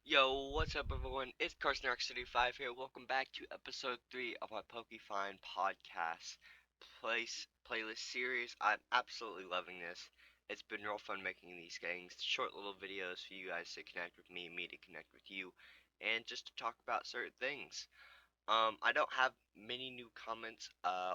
Yo, what's up everyone? It's CarsonRx35 here. Welcome back to episode 3 of my PokeFind podcast playlist series. I'm absolutely loving this. It's been real fun making these things, short little videos for you guys to connect with me to connect with you, and just to talk about certain things. I don't have many new comments,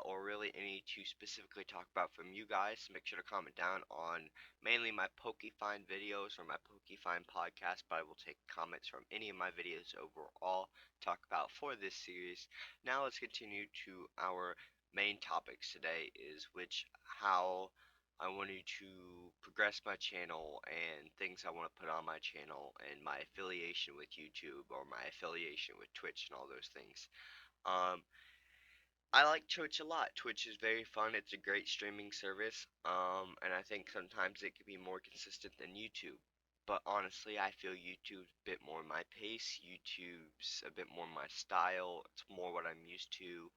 or really any to specifically talk about from you guys. So make sure to comment down on mainly my PokeFind videos or my PokeFind podcast, but I will take comments from any of my videos overall talk about for this series. Now let's continue to our main topics today, is which how I wanted to progress my channel and things I want to put on my channel and my affiliation with YouTube or my affiliation with Twitch and all those things. Um, I like Twitch a lot. Twitch is very fun. It's a great streaming service. And I think sometimes it can be more consistent than YouTube. But honestly, I feel YouTube's a bit more my pace. YouTube's a bit more my style. It's more what I'm used to.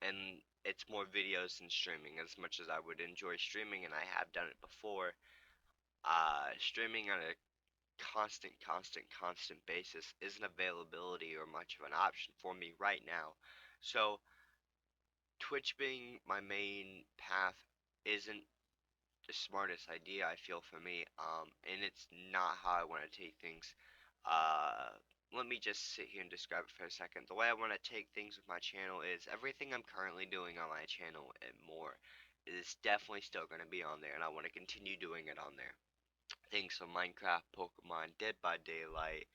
And it's more videos than streaming. As much as I would enjoy streaming, and I have done it before, streaming on a constant basis isn't availability or much of an option for me right now. So Twitch being my main path isn't the smartest idea, I feel, for me, and it's not how I want to take things. Uh, Let me just sit here and describe it for a second. The way I want to take things with my channel is everything I'm currently doing on my channel and more is definitely still going to be on there, and I want to continue doing it on there. Things from Minecraft, Pokemon, Dead by Daylight,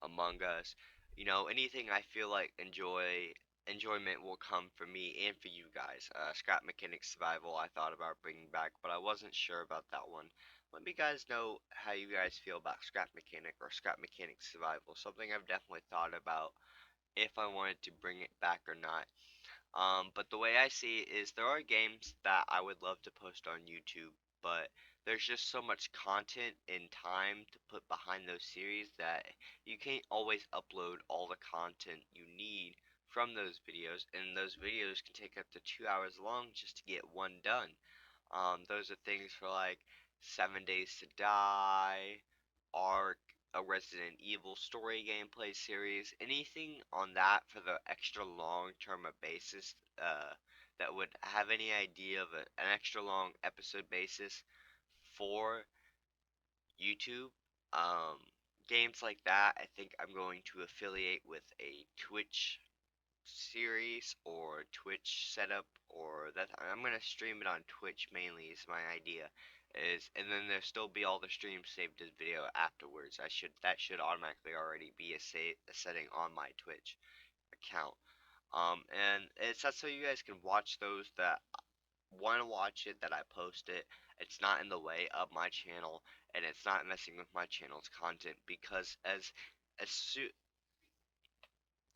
Among Us, anything I feel like enjoyment will come for me and for you guys. Scrap Mechanic Survival I thought about bringing back, but I wasn't sure about that one. Let me guys know how you guys feel about Scrap Mechanic or Scrap Mechanic Survival. Something I've definitely thought about if I wanted to bring it back or not. But the way I see it is there are games that I would love to post on YouTube, but there's just so much content and time to put behind those series that you can't always upload all the content you need from those videos, and those videos can take up to 2 hours long just to get one done. Those are things for like 7 Days to Die, Ark, a Resident Evil story gameplay series, anything on that for the extra long term basis, that would have any idea of an extra long episode basis for YouTube. Um, Games like that, I think I'm going to affiliate with a Twitch series or Twitch setup, or that I'm gonna stream it on Twitch mainly is my idea. And then there'll still be all the streams saved as video afterwards. That should automatically already be a setting on my Twitch account. And it's that's so you guys can watch those that want to watch it, that I post it. It's not in the way of my channel, and it's not messing with my channel's content, because as soon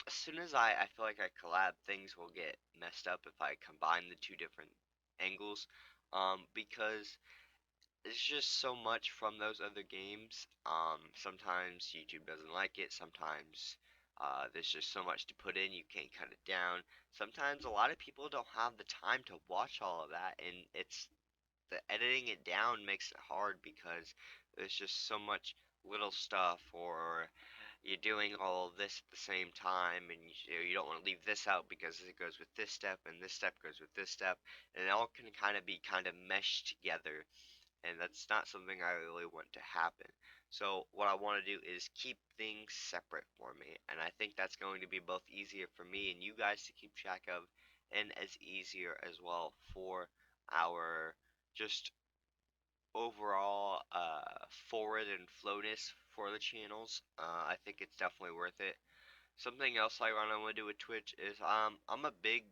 as soon as I feel like I collab, things will get messed up if I combine the two different angles. Because there's just so much from those other games. Sometimes YouTube doesn't like it. Sometimes there's just so much to put in, you can't cut it down. Sometimes a lot of people don't have the time to watch all of that, and it's the editing it down makes it hard because there's just so much little stuff, or you're doing all of this at the same time, and you don't want to leave this out because it goes with this step and this step goes with this step, and it all can kind of be kind of meshed together, and that's not something I really want to happen. So what I want to do is keep things separate for me, and I think that's going to be both easier for me and you guys to keep track of, and as easier as well for our just overall forward and flowness for the channels. I think it's definitely worth it. Something else I want to do with Twitch is I'm a big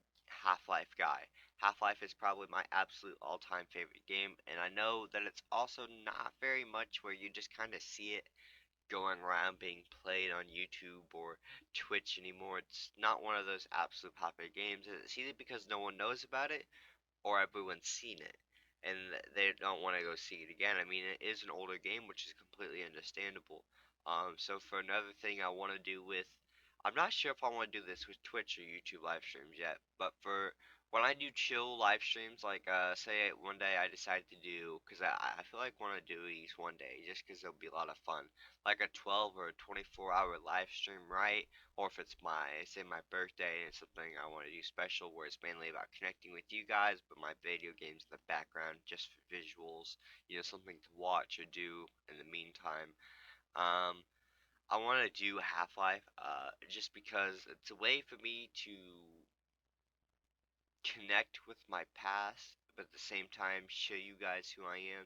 Half-Life guy. Half-Life is probably my absolute all-time favorite game, and I know that it's also not very much where you just kind of see it going around being played on YouTube or Twitch anymore. It's not one of those absolute popular games, and it's either because no one knows about it or everyone's seen it and they don't want to go see it again. I mean, it is an older game, which is completely understandable. So for another thing I want to do with, I'm not sure if I want to do this with Twitch or YouTube live streams yet, but for when I do chill live streams, like say one day I decide to do, because I feel like want to do these one day, just because it'll be a lot of fun, like a 12 or 24-hour live stream, right? Or if it's my, say my birthday and it's something I want to do special, where it's mainly about connecting with you guys, but my video games in the background, just for visuals, something to watch or do in the meantime. Um, I want to do Half-Life, just because it's a way for me to connect with my past, but at the same time show you guys who I am.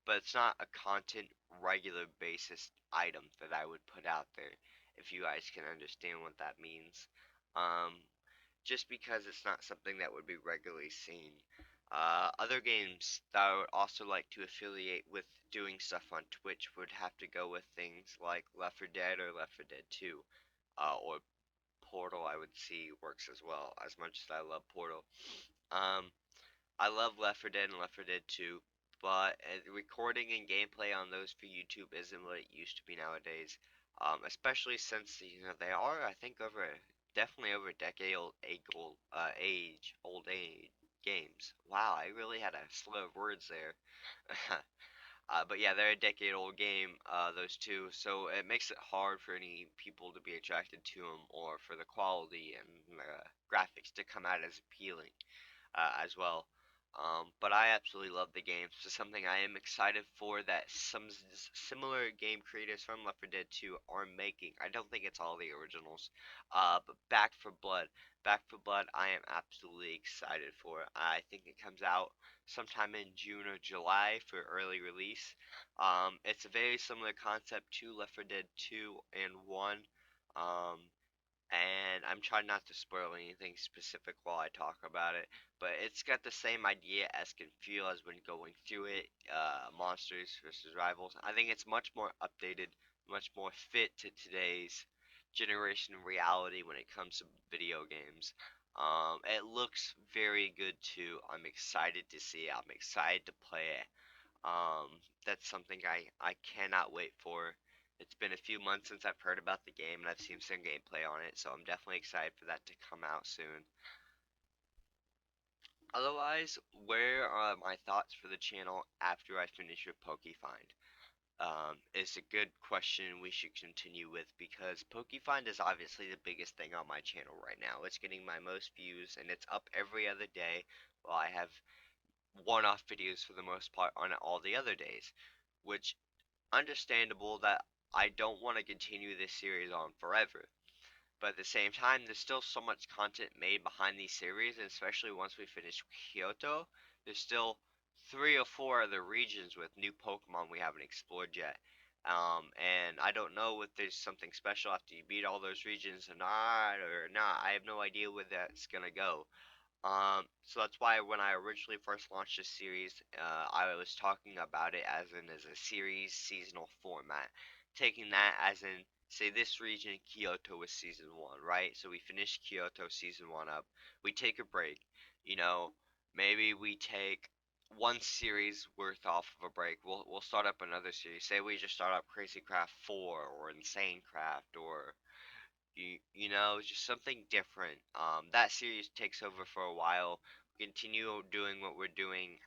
But it's not a content regular basis item that I would put out there, if you guys can understand what that means. Um, just because it's not something that would be regularly seen. Other games that I would also like to affiliate with doing stuff on Twitch would have to go with things like Left 4 Dead or Left 4 Dead 2, or Portal. I would see works as well, as much as I love Portal. Um, I love Left 4 Dead and Left 4 Dead 2, but recording and gameplay on those for YouTube isn't what it used to be nowadays. Especially since they are, I think, definitely over a decade old games. Wow, I really had a slow of words there. But yeah, they're a decade old game, those two, so it makes it hard for any people to be attracted to them, or for the quality and the graphics to come out as appealing as well. But I absolutely love the game. So something I am excited for that some similar game creators from Left 4 Dead 2 are making. I don't think it's all the originals. But Back for Blood. Back for Blood, I am absolutely excited for. I think it comes out sometime in June or July for early release. It's a very similar concept to Left 4 Dead 2 and 1. Um, and I'm trying not to spoil anything specific while I talk about it, but it's got the same idea as can feel as when going through it, monsters versus rivals. I think it's much more updated, much more fit to today's generation of reality when it comes to video games. It looks very good too. I'm excited to see it. I'm excited to play it. That's something I cannot wait for. It's been a few months since I've heard about the game and I've seen some gameplay on it, so I'm definitely excited for that to come out soon. Otherwise, where are my thoughts for the channel after I finish with PokeFind? Is a good question we should continue with, because PokeFind is obviously the biggest thing on my channel right now. It's getting my most views and it's up every other day, while I have one-off videos for the most part on it all the other days, which understandable that I don't want to continue this series on forever. But at the same time, there's still so much content made behind these series, and especially once we finish Kyoto, there's still 3 or 4 other regions with new Pokemon we haven't explored yet. And I don't know if there's something special after you beat all those regions or not. I have no idea where that's gonna go. So that's why when I originally first launched this series, I was talking about it as a series seasonal format, taking that as in, say this region Kyoto was season one, right? So we finish Kyoto season one up, we take a break, you know, maybe we take one series worth off of a break. We'll start up another series. Say we just start up Crazy Craft 4 or Insane Craft or just something different. That series takes over for a while. We continue doing what we're doing.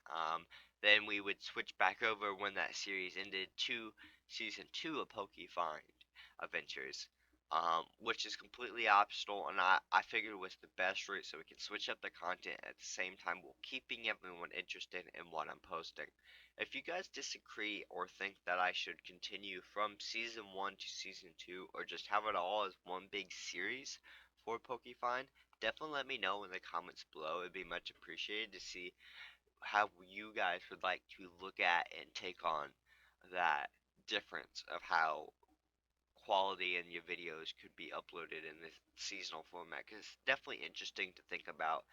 Then we would switch back over when that series ended to season two of PokeFind Adventures, which is completely optional, and I figured was the best route so we can switch up the content at the same time while keeping everyone interested in what I'm posting. If you guys disagree or think that I should continue from season 1 to season 2, or just have it all as one big series for PokeFind, definitely let me know in the comments below. It'd be much appreciated to see how you guys would like to look at and take on that difference of how quality in your videos could be uploaded in this seasonal format, because it's definitely interesting to think about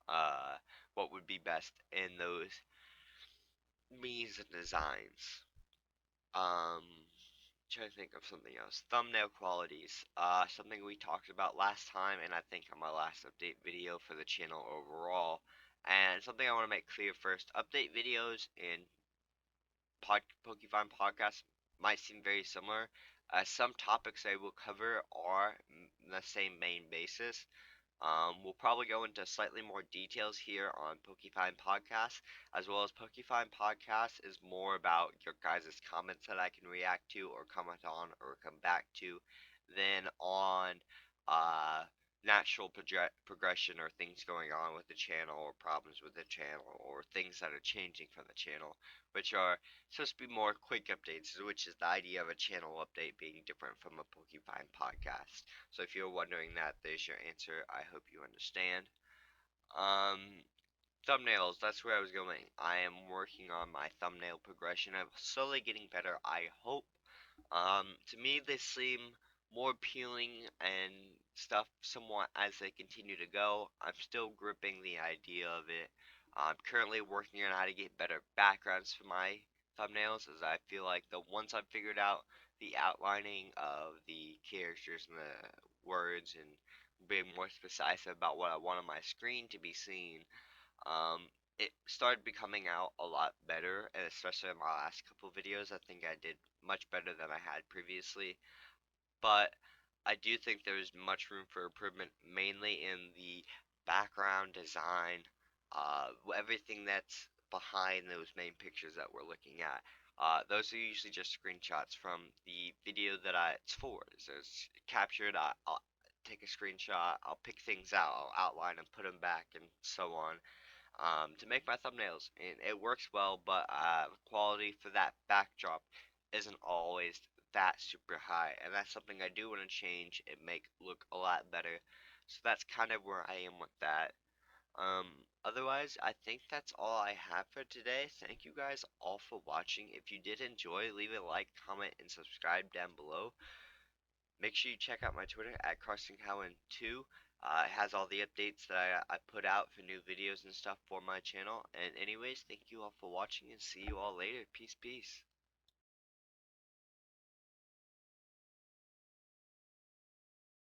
uh, what would be best in those means and designs. Um, Trying to think of something else. Thumbnail qualities. Something we talked about last time, and I think on my last update video for the channel overall. And something I want to make clear first: update videos and PokeFind podcasts might seem very similar. Some topics I will cover are the same main basis, We'll probably go into slightly more details here on PokeFind Podcast, as well as PokeFind Podcast is more about your guys' comments that I can react to or comment on or come back to than on uh, natural progression or things going on with the channel or problems with the channel or things that are changing from the channel, which are supposed to be more quick updates, which is the idea of a channel update being different from a PokeFind podcast. So if you're wondering that, there's your answer. I hope you understand. Um, Thumbnails, that's where I was going. I am working on my thumbnail progression. I'm slowly getting better, I hope. To me, they seem more appealing and stuff somewhat as they continue to go. I'm still gripping the idea of it. I'm currently working on how to get better backgrounds for my thumbnails, as I feel like the once I've figured out the outlining of the characters and the words and being more precise about what I want on my screen to be seen, um, it started becoming out a lot better, and especially in my last couple videos, I think I did much better than I had previously. But I do think there's much room for improvement, mainly in the background design, everything that's behind those main pictures that we're looking at. Those are usually just screenshots from the video that it's for. So it's captured, I'll take a screenshot, I'll pick things out, I'll outline and put them back, and so on, to make my thumbnails, and it works well, but the quality for that backdrop isn't always that super high, and that's something I do want to change and make look a lot better. So that's kind of where I am with that. Um, Otherwise, I think that's all I have for today. Thank you guys all for watching. If you did enjoy, leave a like, comment, and subscribe down below. Make sure you check out my Twitter at CarsonCowan2. It has all the updates that I put out for new videos and stuff for my channel. And anyways, thank you all for watching and see you all later. Peace, peace.